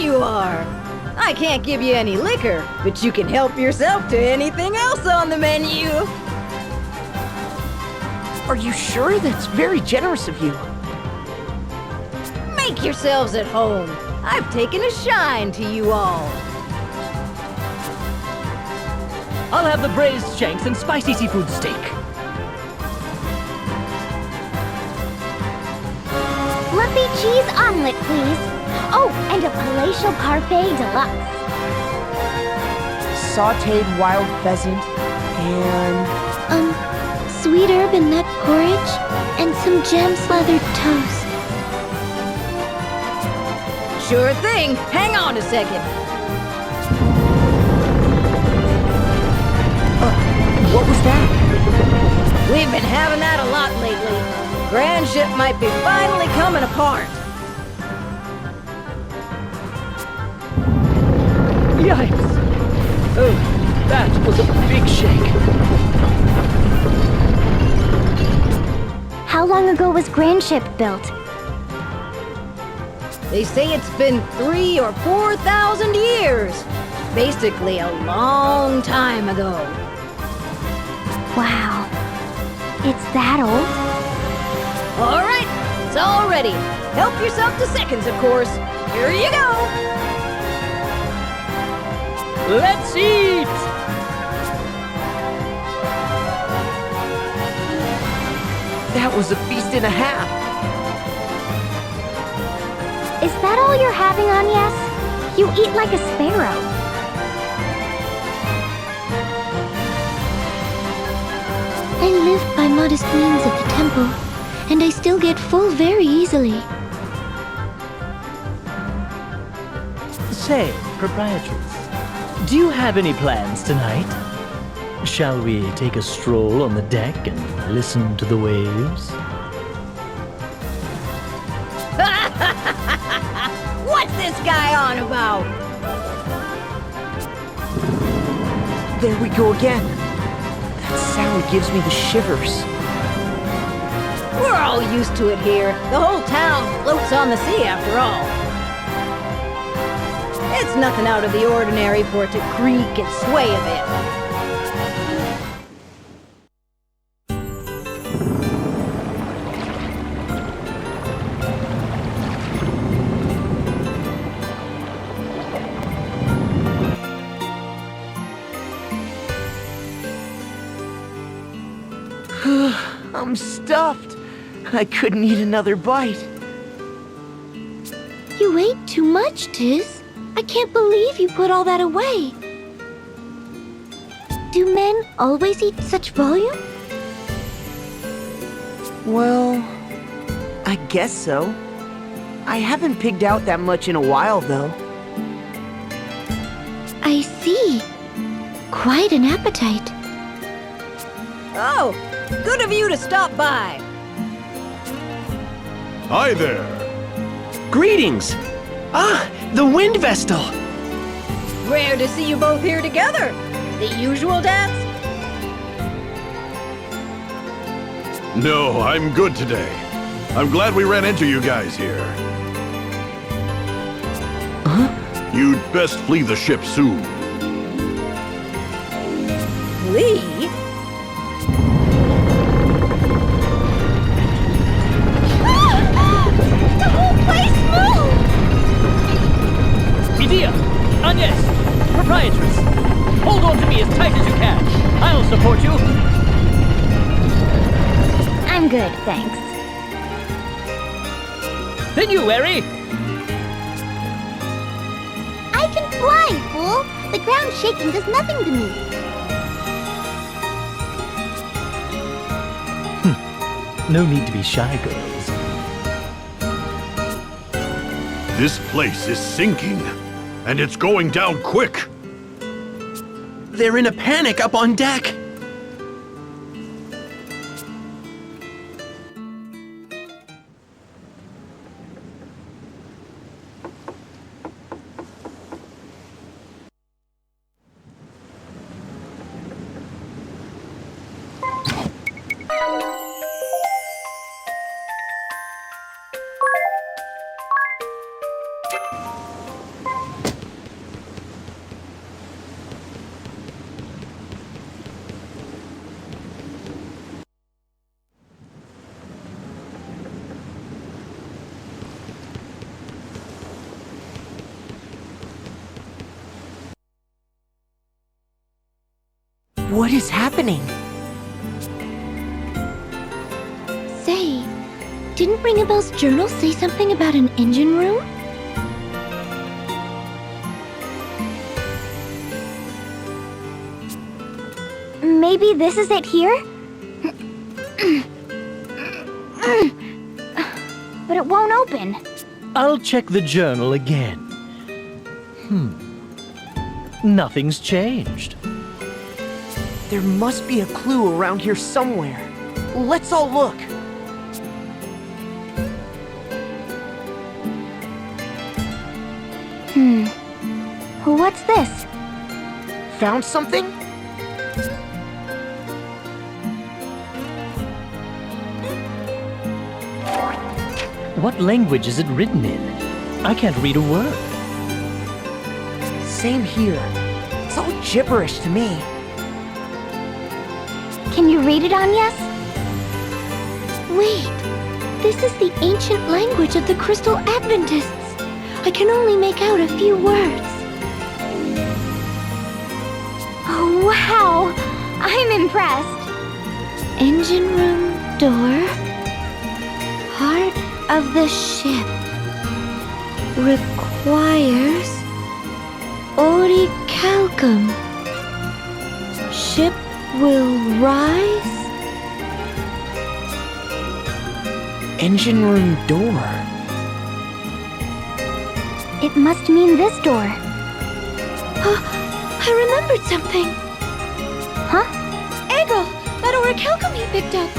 you are. I can't give you any liquor, but you can help yourself to anything else on the menu. Are you sure? That's very generous of you. Make yourselves at home. I've taken a shine to you all. I'll have the braised shanks and spicy seafood steak. Fluffy cheese omelet, please. Oh, and a palatial parfait deluxe. Sautéed wild pheasant and... Sweet herb and nut porridge, and some jam-slathered toast. Sure thing. Hang on a second. What was that? We've been having that a lot lately. Grand ship might be finally coming apart. Yikes! Oh, that was a big shake. How long ago was Grand Ship built? They say it's been 3,000 or 4,000 years. Basically a long time ago. Wow. It's that old? All right, it's all ready. Help yourself to seconds, of course. Here you go. Let's eat! That was a feast and a half. Is that all you're having on, Yes? You eat like a sparrow. I live by modest means at the temple, and I still get full very easily. Say, proprietress, do you have any plans tonight? Shall we take a stroll on the deck and listen to the waves? What's this guy on about? There we go again. That sound gives me the shivers. We're all used to it here. The whole town floats on the sea after all. It's nothing out of the ordinary for it to creak and sway a bit. I'm stuffed. I couldn't eat another bite. You ate too much, Tiz. I can't believe you put all that away. Do men always eat such volume? Well, I guess so. I haven't pigged out that much in a while, though. I see. Quite an appetite. Oh, good of you to stop by. Hi there. Greetings! Ah, the Wind Vestal! Rare to see you both here together. The usual dance? No, I'm good today. I'm glad we ran into you guys here. Huh? You'd best flee the ship soon. Lee? The whole place moved! Medea! Agnes! Proprietress! Hold on to me as tight as you can. I'll support you. I'm good, thanks. Then you, Eri! I can fly, fool! The ground shaking does nothing to me. No need to be shy, girls. This place is sinking, and it's going down quick. They're in a panic up on deck! What is happening? Say, didn't Bring a Bell's journal say something about an engine room? Maybe this is it here? But it won't open. I'll check the journal again. Nothing's changed. There must be a clue around here somewhere. Let's all look. What's this? Found something? What language is it written in? I can't read a word. Same here. It's all gibberish to me. Can you read it, Agnes? Wait, this is the ancient language of the Crystal Adventists. I can only make out a few words. Oh, wow! I'm impressed. Engine room door. Heart of the ship. Requires orichalcum. Ship will rise. Engine room door. It must mean this door. Oh, I remembered something. Huh? Eggle! That orichalcum he picked up.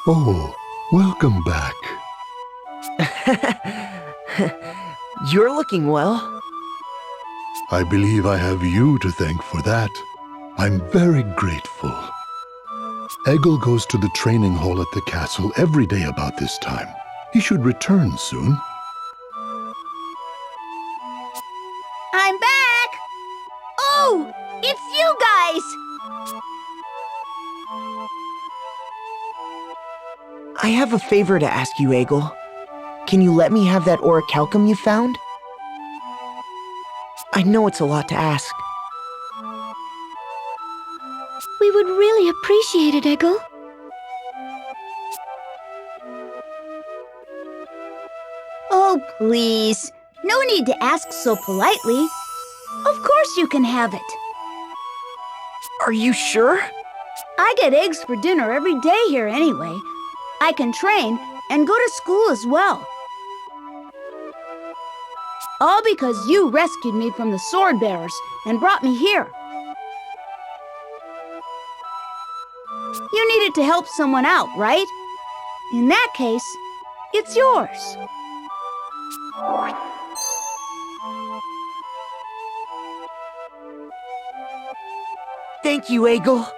Oh, welcome back. You're looking well. I believe I have you to thank for that. I'm very grateful. Eggle goes to the training hall at the castle every day about this time. He should return soon. I'm back! Oh, it's you guys! I have a favor to ask you, Eggle. Can you let me have that orichalcum you found? I know it's a lot to ask. We would really appreciate it, Eggle. Oh, please. No need to ask so politely. Of course you can have it. Are you sure? I get eggs for dinner every day here anyway. I can train and go to school as well. All because you rescued me from the sword bearers and brought me here. You needed to help someone out, right? In that case, it's yours. Thank you, Eggle.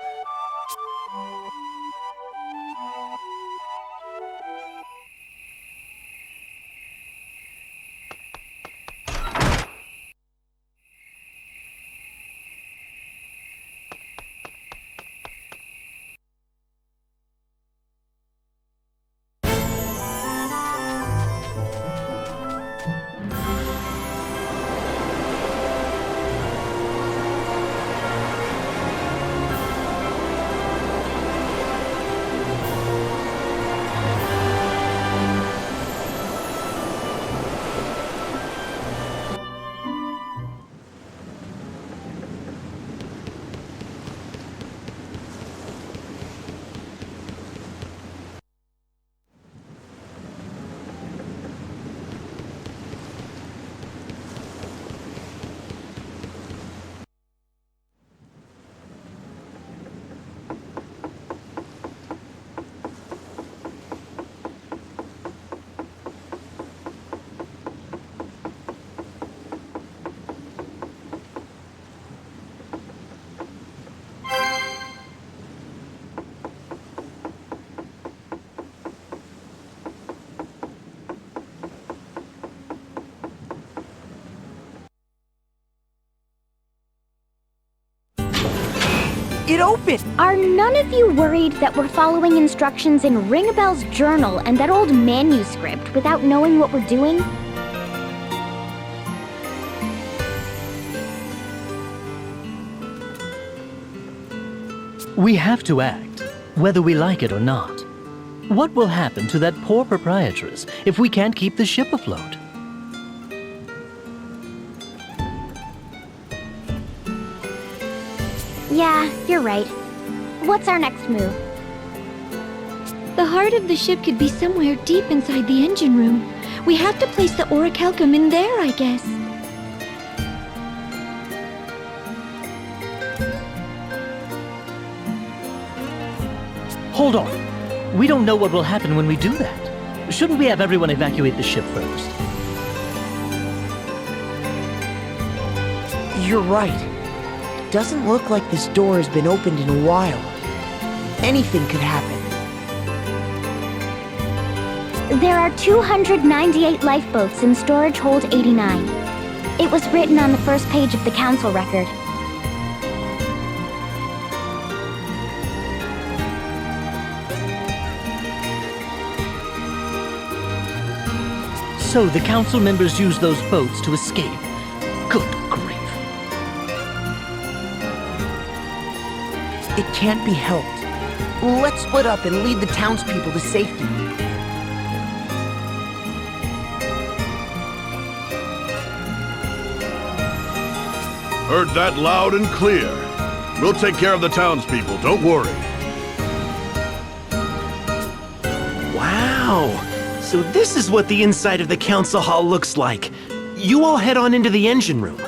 open! Are none of you worried that we're following instructions in Ringabel's journal and that old manuscript without knowing what we're doing? We have to act, whether we like it or not. What will happen to that poor proprietress if we can't keep the ship afloat? Yeah, you're right. What's our next move? The heart of the ship could be somewhere deep inside the engine room. We have to place the orichalcum in there, I guess. Hold on. We don't know what will happen when we do that. Shouldn't we have everyone evacuate the ship first? You're right. It doesn't look like this door has been opened in a while. Anything could happen. There are 298 lifeboats in storage hold 89. It was written on the first page of the council record. So the council members use those boats to escape. Good grief. It can't be helped. Let's split up and lead the townspeople to safety. Heard that loud and clear. We'll take care of the townspeople, don't worry. Wow! So this is what the inside of the council hall looks like. You all head on into the engine room.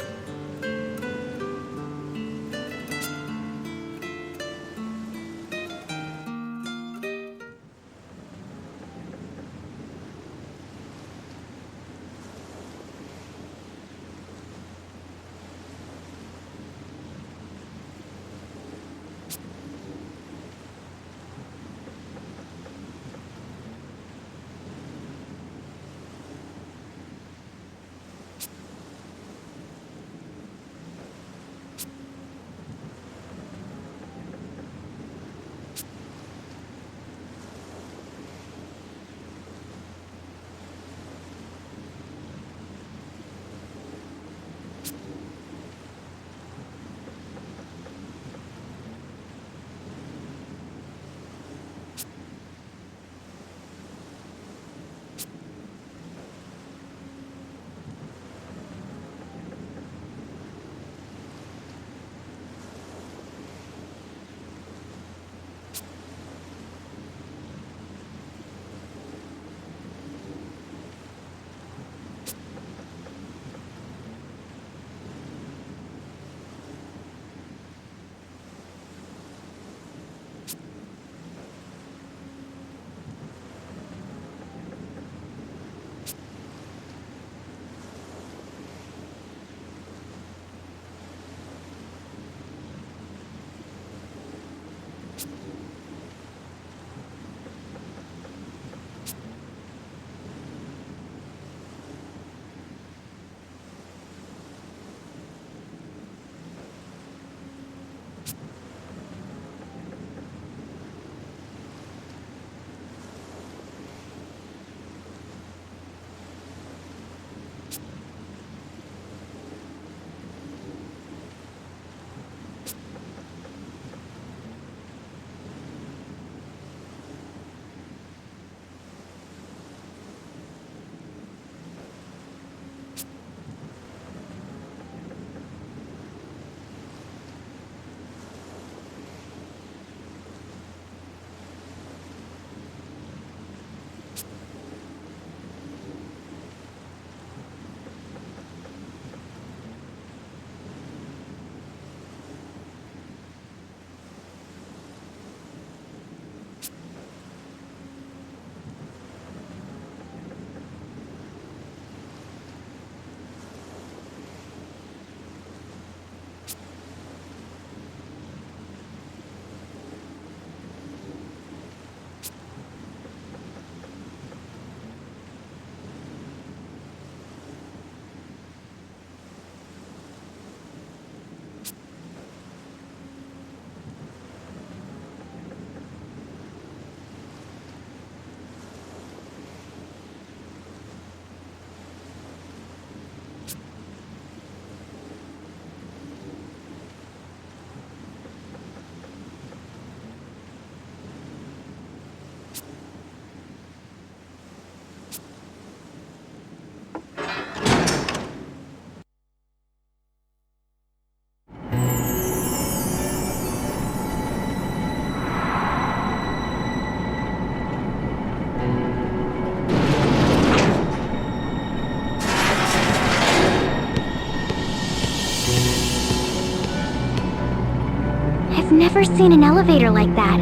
never seen an elevator like that.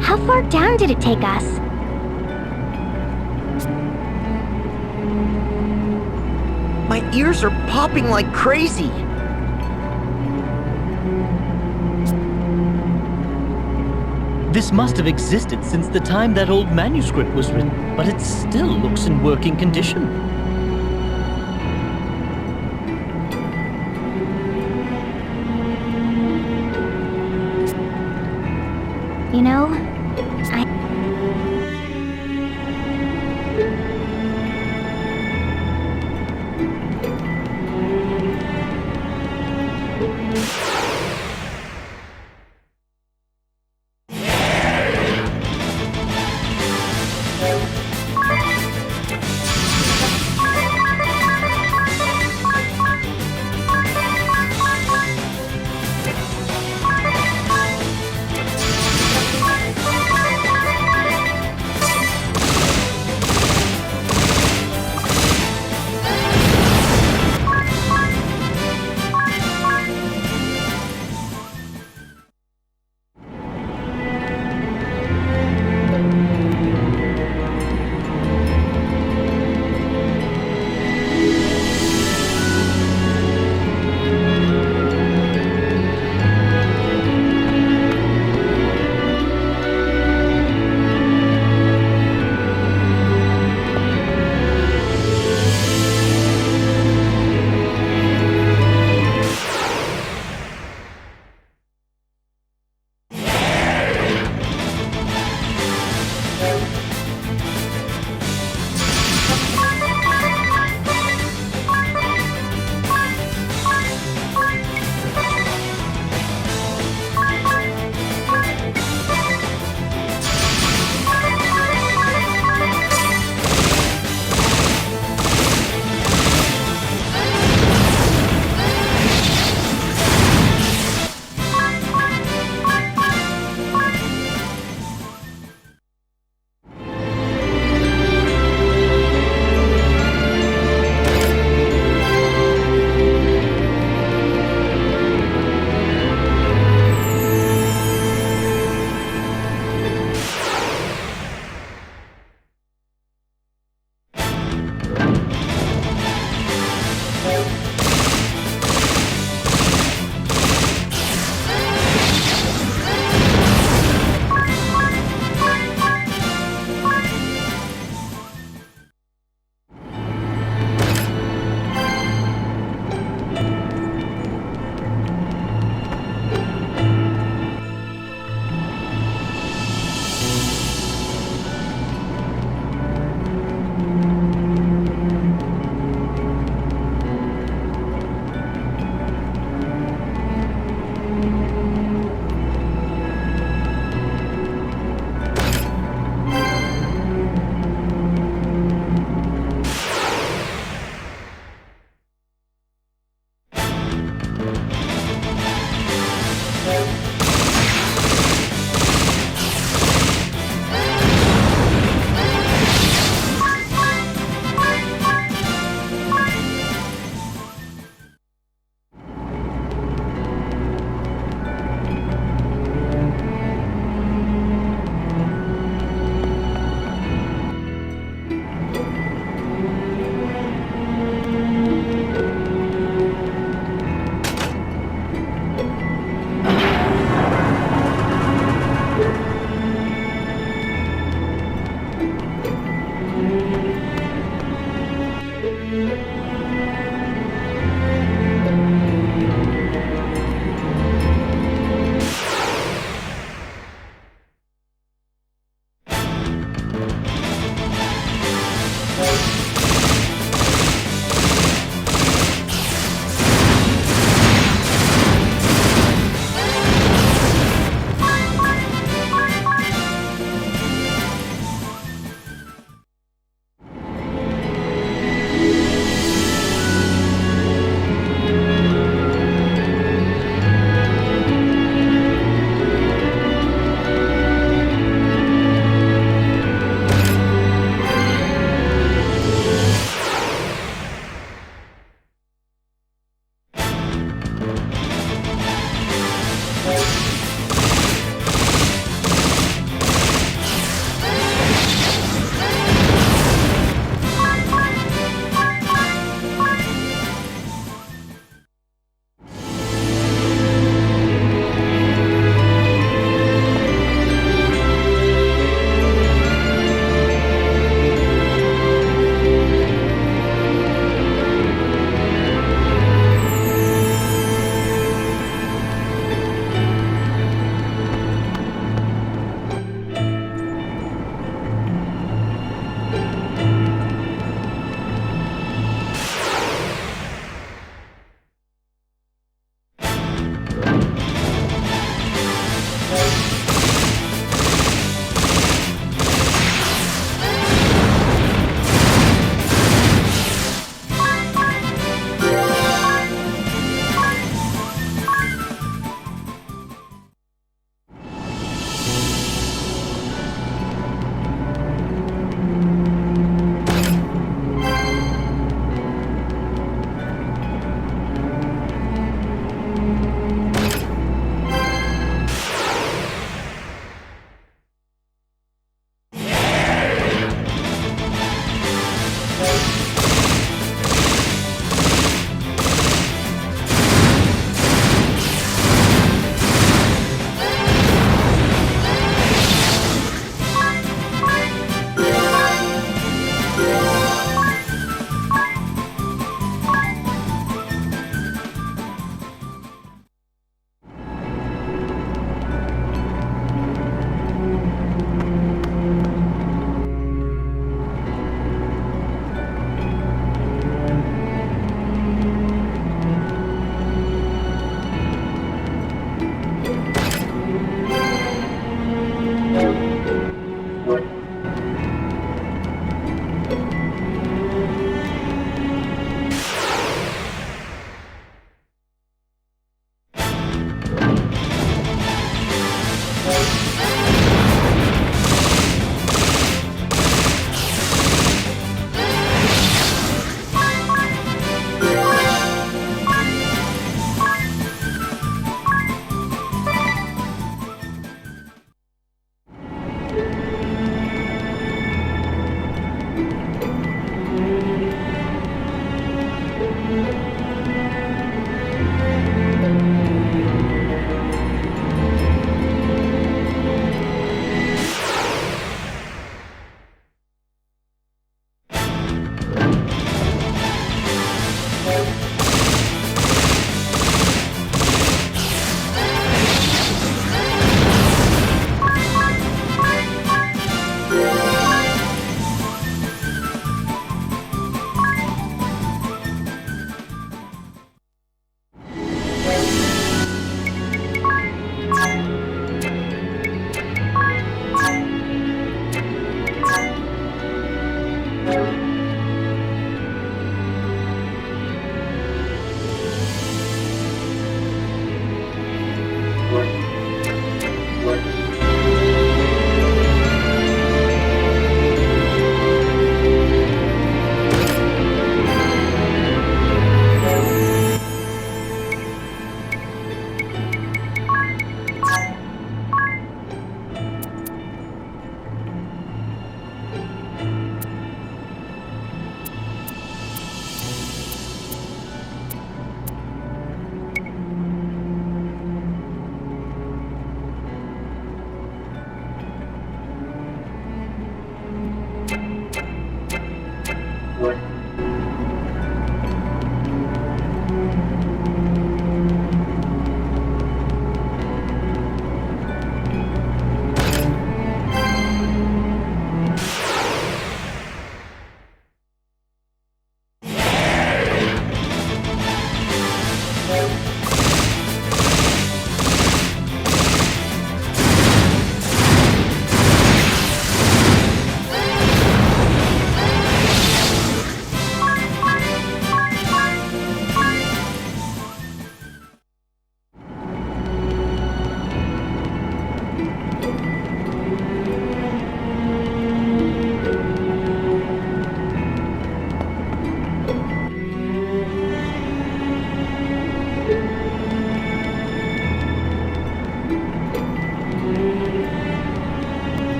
How far down did it take us? My ears are popping like crazy. This must have existed since the time that old manuscript was written, but it still looks in working condition. You know, I...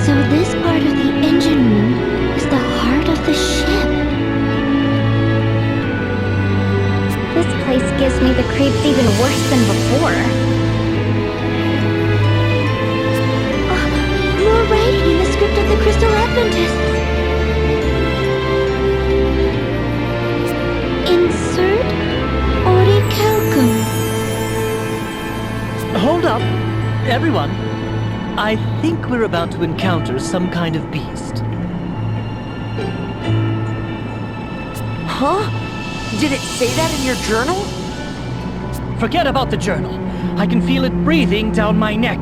So this part of the engine room is the heart of the ship. This place gives me the creeps even worse than before. More writing in the script of the Crystal Adventists. Insert orichalcum. Hold up, everyone. I think we're about to encounter some kind of beast. Huh? Did it say that in your journal? Forget about the journal. I can feel it breathing down my neck.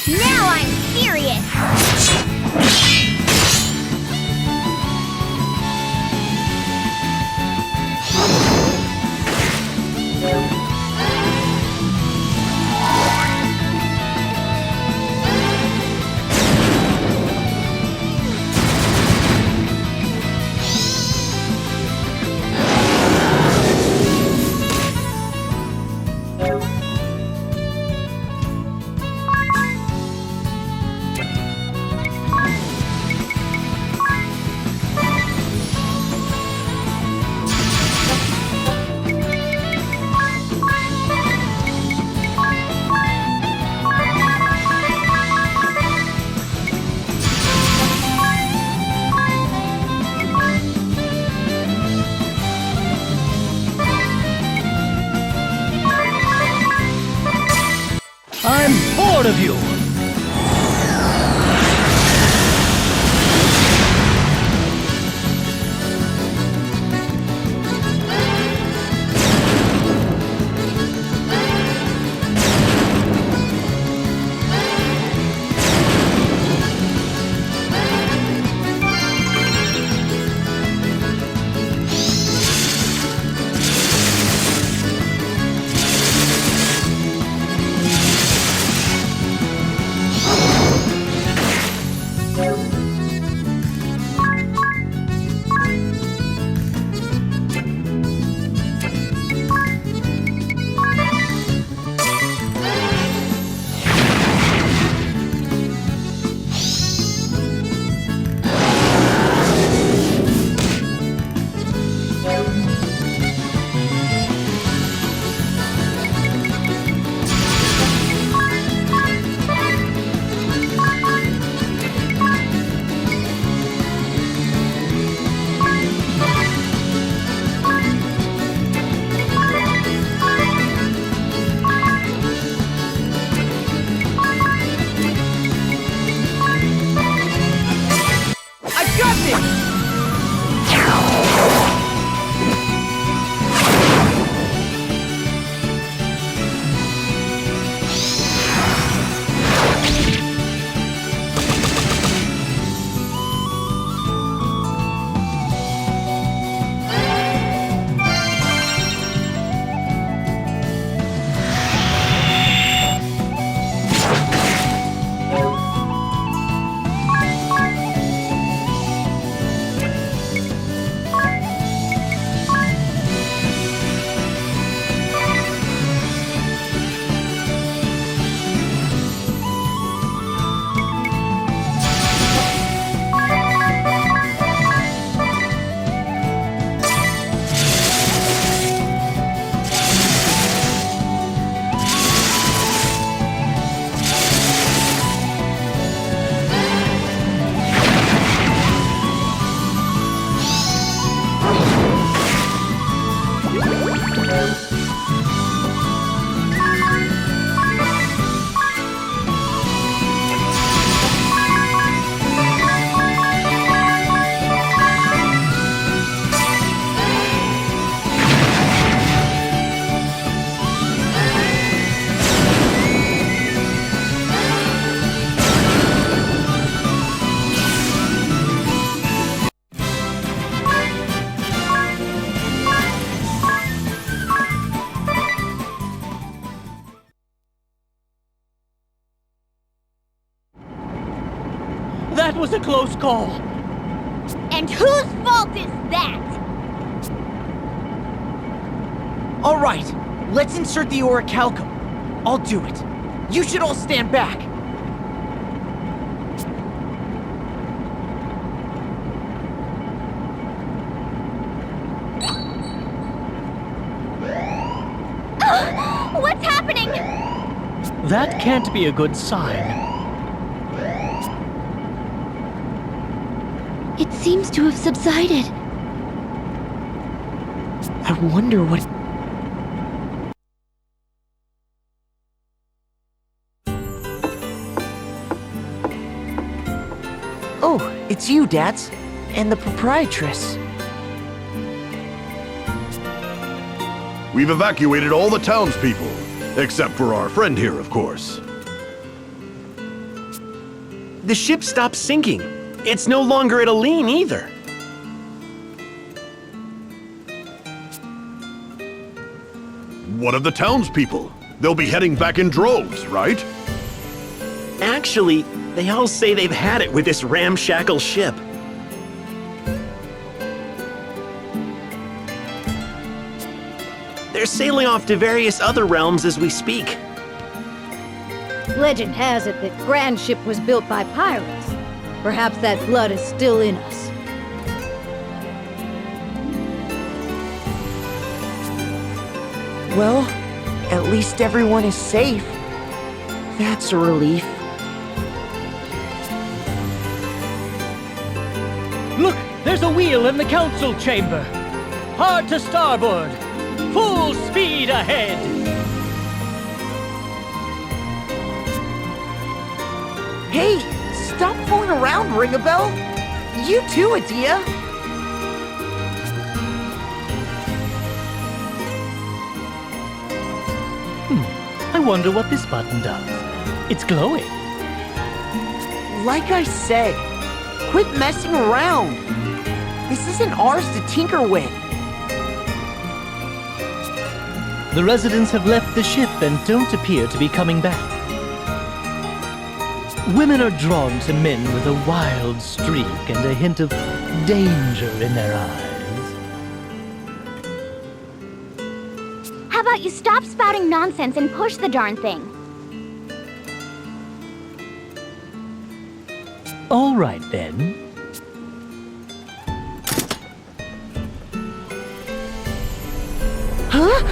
Now I'm serious! I'm bored of you! That was a close call. And whose fault is that? All right, let's insert the orichalcum. I'll do it. You should all stand back. What's happening? That can't be a good sign. It seems to have subsided. I wonder what... Oh, it's you, Dads. And the proprietress. We've evacuated all the townspeople, except for our friend here, of course. The ship stopped sinking. It's no longer at a lean either. What of the townspeople? They'll be heading back in droves, right? Actually, they all say they've had it with this ramshackle ship. They're sailing off to various other realms as we speak. Legend has it that Grand Ship was built by pirates. Perhaps that blood is still in us. Well, at least everyone is safe. That's a relief. Look, there's a wheel in the council chamber. Hard to starboard. Full speed ahead. Hey, stop fooling around, Ringabel. You too, Adia. I wonder what this button does. It's glowing. Like I said, quit messing around. This isn't ours to tinker with. The residents have left the ship and don't appear to be coming back. Women are drawn to men with a wild streak and a hint of danger in their eyes. How about you stop spouting nonsense and push the darn thing? All right, then. Huh?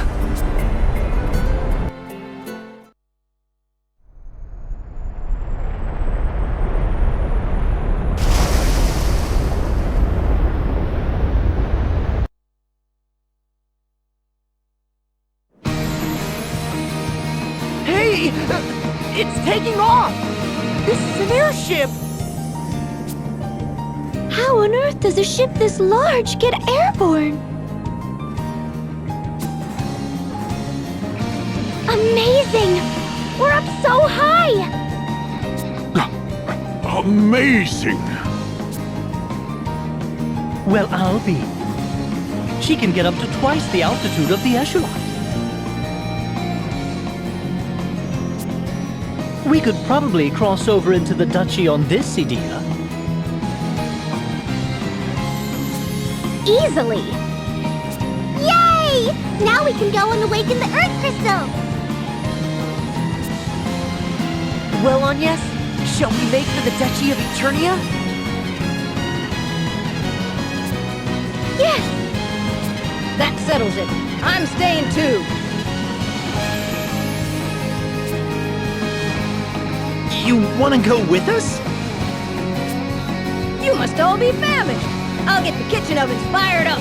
Hey! It's taking off! This is an airship! How on earth does a ship this large get airborne? Amazing! We're up so high! Amazing! Well, I'll be. She can get up to twice the altitude of the echelon. We could probably cross over into the duchy on this idea. Easily! Yay! Now we can go and awaken the Earth Crystal! Well, Agnes, shall we make for the Duchy of Eternia? Yes! That settles it. I'm staying too. You want to go with us? You must all be famished. I'll get the kitchen ovens fired up.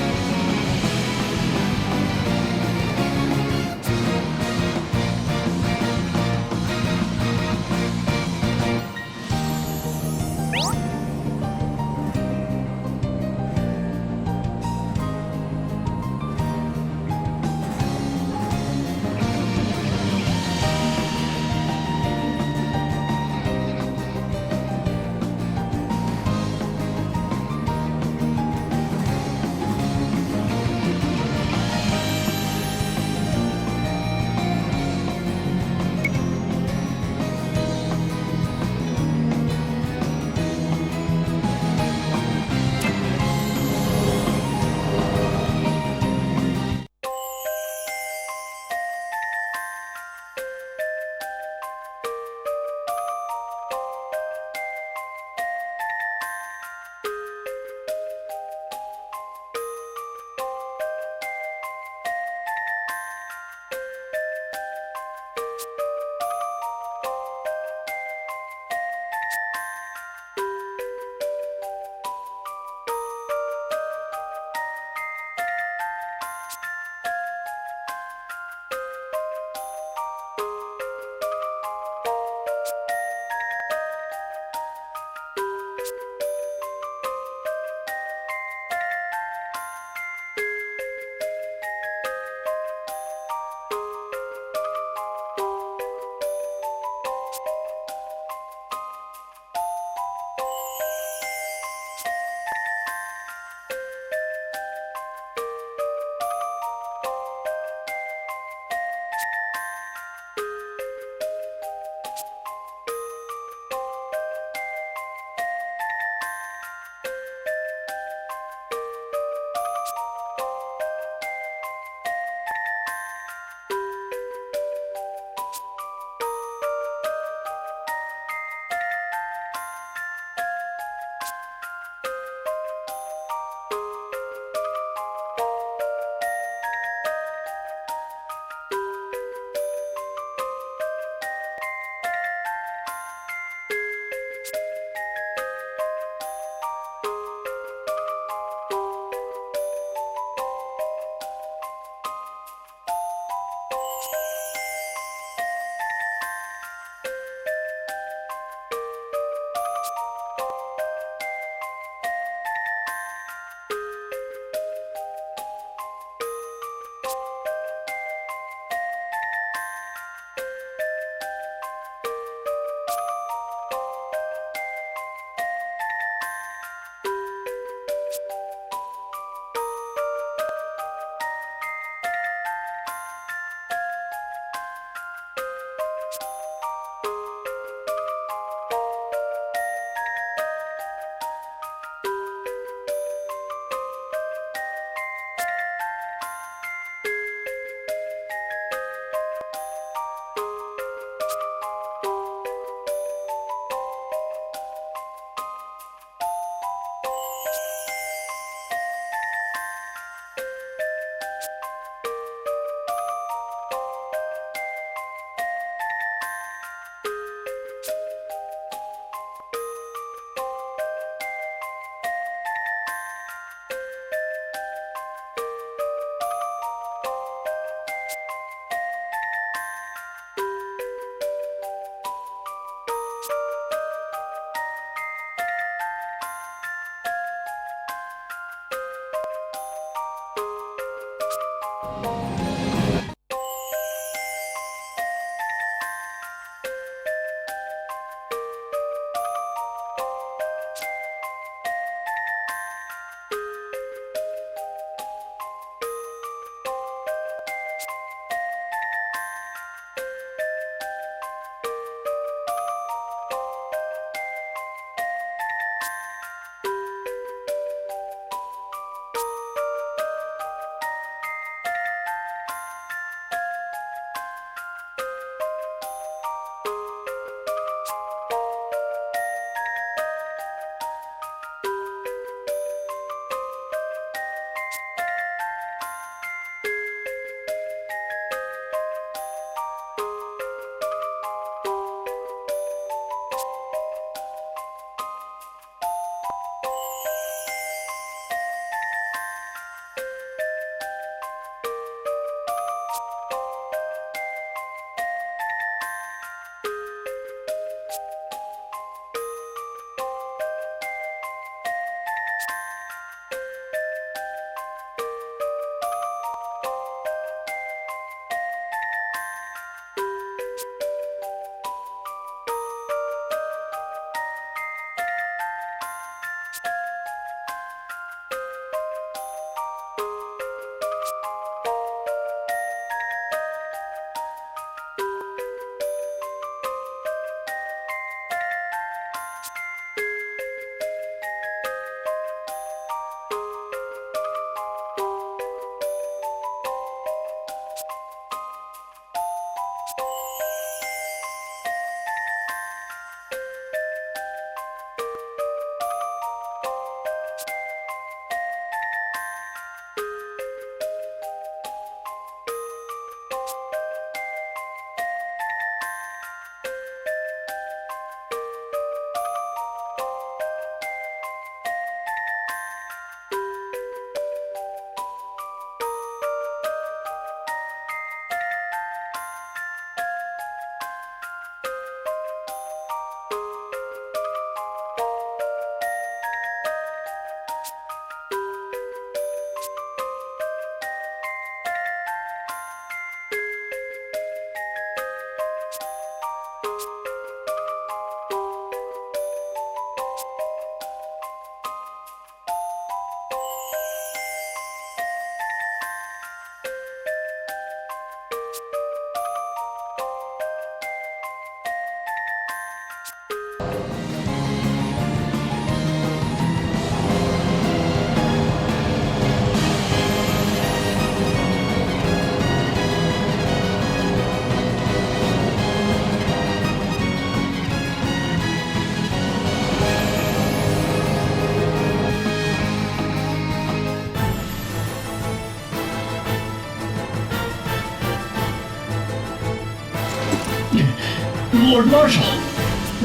Lord Marshal,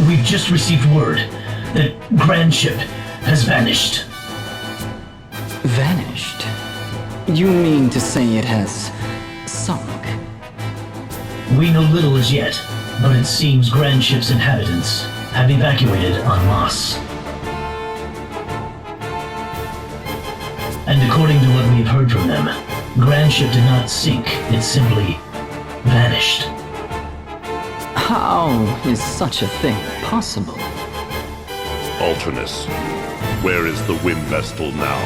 we've just received word that Grand Ship has vanished. Vanished? You mean to say it has sunk? We know little as yet, but it seems Grand Ship's inhabitants have evacuated en masse. And according to what we've heard from them, Grand Ship did not sink, it simply vanished. How is such a thing possible? Alternus, where is the Wind Vestal now?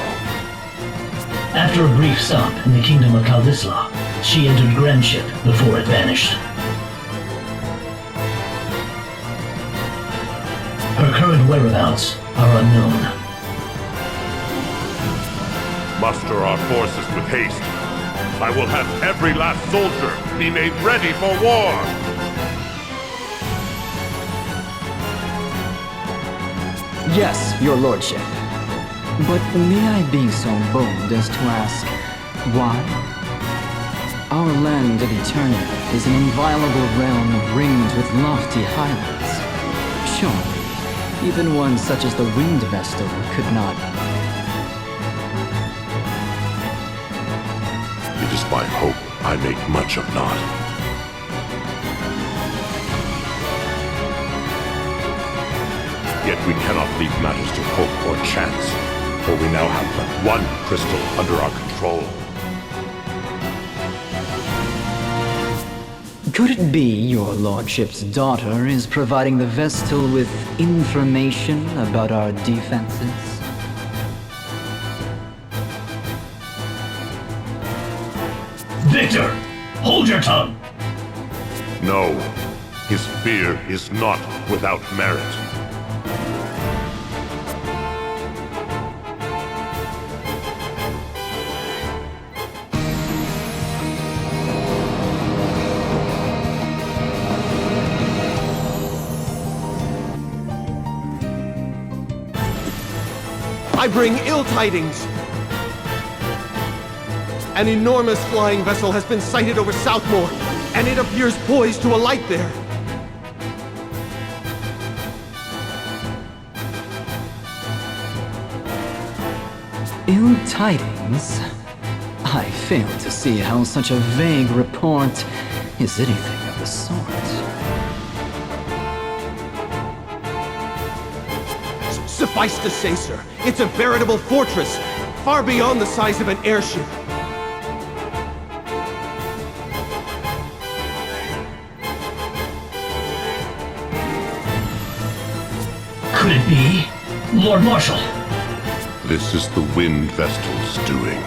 After a brief stop in the kingdom of Kaldisla, she entered Grand Ship before it vanished. Her current whereabouts are unknown. Muster our forces with haste. I will have every last soldier be made ready for war! Yes, your lordship. But may I be so bold as to ask, why? Our land of Eternia is an inviolable realm ringed with lofty highlands. Surely, even one such as the Wind Vestal could not. It is my hope I make much of naught. Yet we cannot leave matters to hope or chance, for we now have but one crystal under our control. Could it be your lordship's daughter is providing the Vestal with information about our defenses? Victor, hold your tongue! No, his fear is not without merit. I bring ill tidings! An enormous flying vessel has been sighted over Southmore, and it appears poised to alight there. Ill tidings? I fail to see how such a vague report is anything of the sort. Suffice to say, sir, it's a veritable fortress, far beyond the size of an airship. Could it be? Lord Marshal! This is the Wind Vestal's doing.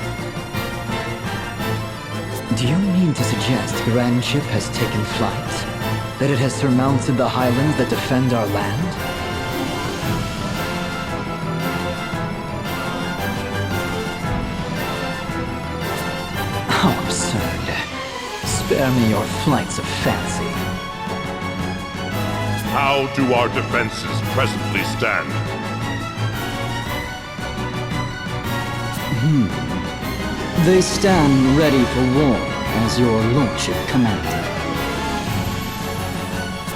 Do you mean to suggest Grand Ship has taken flight? That it has surmounted the highlands that defend our land? How absurd. Spare me your flights of fancy. How do our defenses presently stand? They stand ready for war, as your lordship commanded.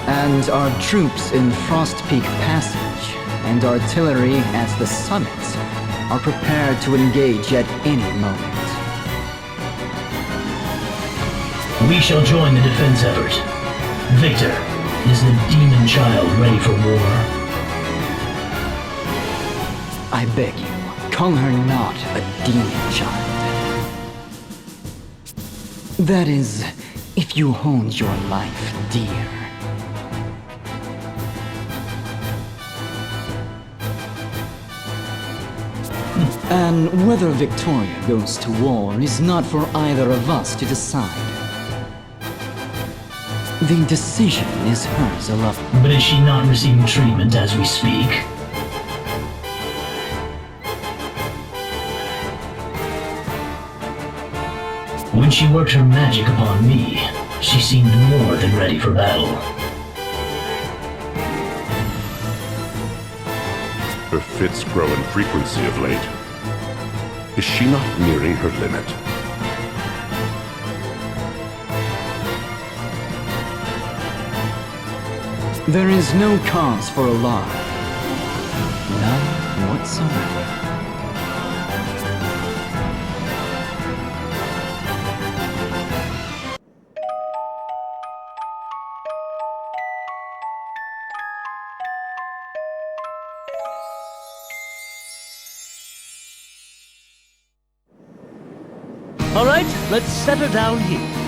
And our troops in Frost Peak Passage and artillery at the summit are prepared to engage at any moment. We shall join the defense effort. Victor, is the demon child ready for war? I beg you, call her not a demon child. That is, if you hold your life dear. And whether Victoria goes to war is not for either of us to decide. The decision is hers alone. But is she not receiving treatment as we speak? When she worked her magic upon me, she seemed more than ready for battle. Her fits grow in frequency of late. Is she not nearing her limit? There is no cause for alarm. None whatsoever. All right, let's set her down here.